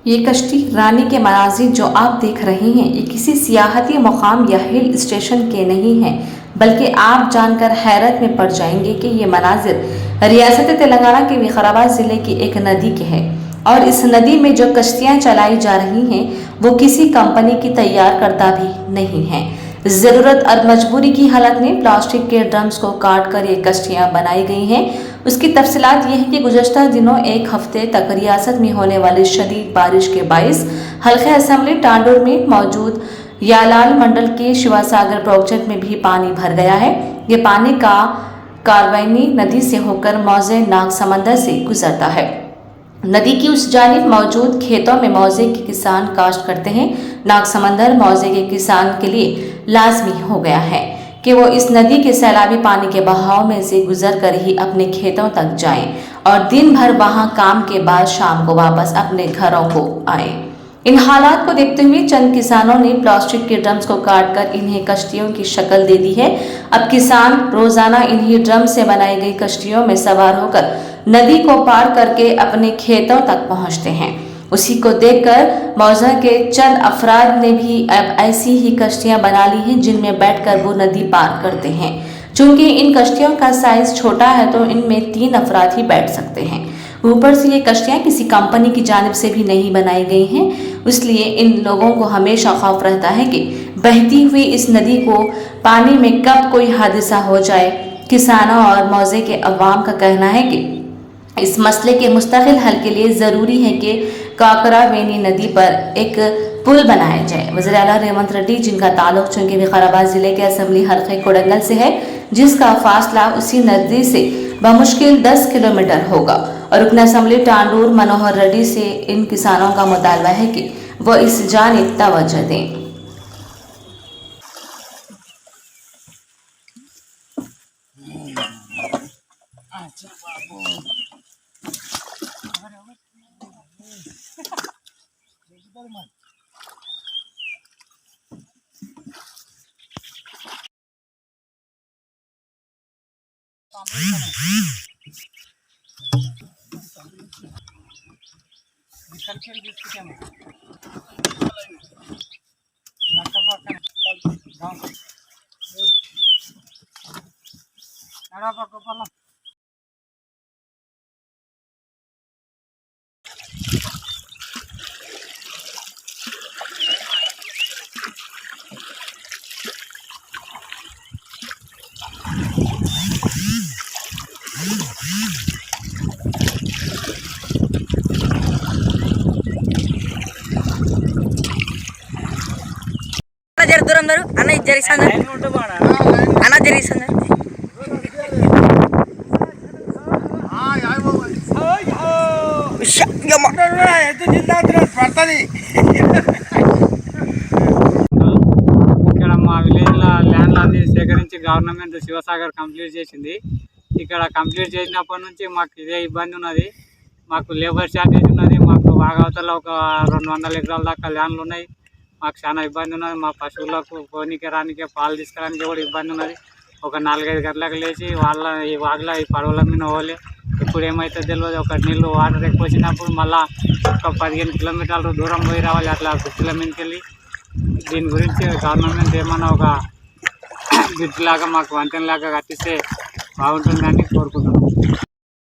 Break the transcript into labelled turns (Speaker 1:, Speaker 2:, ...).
Speaker 1: ये कश्ती रानी के मनाजिर जो आप देख रहे हैं ये किसी सियाहती मुकाम या हिल स्टेशन के नहीं हैं, बल्कि आप जानकर हैरत में पड़ जाएंगे कि ये मनाजिर रियासत तेलंगाना के विकाराबाद ज़िले की एक नदी के हैं। और इस नदी में जो कश्तियाँ चलाई जा रही हैं वो किसी कंपनी की तैयार करता भी नहीं है। ज़रूरत और मजबूरी की हालत में प्लास्टिक के ड्रम्स को काट कर ये कश्तियाँ बनाई गई हैं। उसकी तफसीलात ये है कि गुज़श्ता दिनों एक हफ्ते तक रियासत में होने वाली शदीद बारिश के बाइस हल्के असेंबली टांडोर में मौजूद यालाल मंडल के शिवासागर प्रोजेक्ट में भी पानी भर गया है। ये पानी का कारवैनी नदी से होकर मौजे नाग समंदर से गुजरता है। नदी की उस जानिब मौजूद खेतों में मौजे के किसान काश्त करते हैं। नाग समंदर मौजे के किसान के लिए लाजमी हो गया है कि वो इस नदी के सैलाबी पानी के बहाव में से गुजर कर ही अपने खेतों तक जाएं और दिन भर वहां काम के बाद शाम को वापस अपने घरों को आए। इन हालात को देखते हुए चंद किसानों ने प्लास्टिक के ड्रम्स को काटकर इन्हें कश्तियों की शक्ल दे दी है। अब किसान रोजाना इन्हीं ड्रम से बनाई गई कश्तियों में सवार होकर नदी को पार करके अपने खेतों तक पहुंचते हैं। उसी को देखकर मौजा के चंद अफराद ने भी अब ऐसी ही कश्तियां बना ली हैं जिनमें बैठकर वो नदी पार करते हैं। चूंकि इन कश्तियों का साइज छोटा है तो इनमें 3 अफराद ही बैठ सकते हैं। ऊपर से ये कश्तियां किसी कंपनी की जानिब से भी नहीं बनाई गई हैं, इसलिए इन लोगों को हमेशा खौफ रहता है कि बहती हुई इस नदी को पानी में कब कोई हादसा हो जाए। किसानों और मौजे के अवाम का कहना है कि इस मसले के मुस्तकिल हल के लिए ज़रूरी है कि काकरावेनी नदी पर एक पुल बनाया जाए। वज़ीर आला रेवंत रेड्डी, जिनका ताल्लुक चूंकि विकाराबाद ज़िले के असेंबली हल्के कोडंगल से है, जिसका फासला उसी नदी से बमुश्किल 10 किलोमीटर होगा, और रुकन असेंबली टांडूर मनोहर रेड्डी से इन किसानों का मुतालबा है कि वो इस जानिब तवज्जो दें।
Speaker 2: जर दूर अन्न जरी अन्न जरी
Speaker 3: ఇక్కడ మా విలేజ్లో ల్యాండ్ అన్ని సేకరించి గవర్నమెంట్ శివసాగర్ కంప్లీట్ చేసింది. ఇక్కడ కంప్లీట్ చేసినప్పటి నుంచి మాకు ఇదే ఇబ్బంది ఉన్నది. మాకు లేబర్ షార్టేజ్ ఉన్నది. మాకు వాగవతల ఒక 200 ఎకరాల దాకా ల్యాండ్లు ఉన్నాయి. మాకు చాలా ఇబ్బంది ఉన్నది. మా పశువులకు పోనీకి రానికి పాలు తీసుకురానికి కూడా ఇబ్బంది ఉన్నది. ఒక 4-5 గంటలకు లేచి ఈ వాగులో ఈ పడవల మీద పోలే. ఇప్పుడు ఏమైతే తెలియదు. ఒక నీళ్ళు వాటర్ ఎక్కువ వచ్చినప్పుడు మళ్ళీ ఒక 15 కిలోమీటర్లు దూరం పోయి రావాలి. అట్లా బ్రిడ్జ్ల మీదకి వెళ్ళి దీని గురించి గవర్నమెంట్ ఏమన్నా ఒక బ్రిడ్జ్ లాగా మాకు వంతెనలాగా కట్టిస్తే బాగుంటుందని కోరుకుంటున్నాం.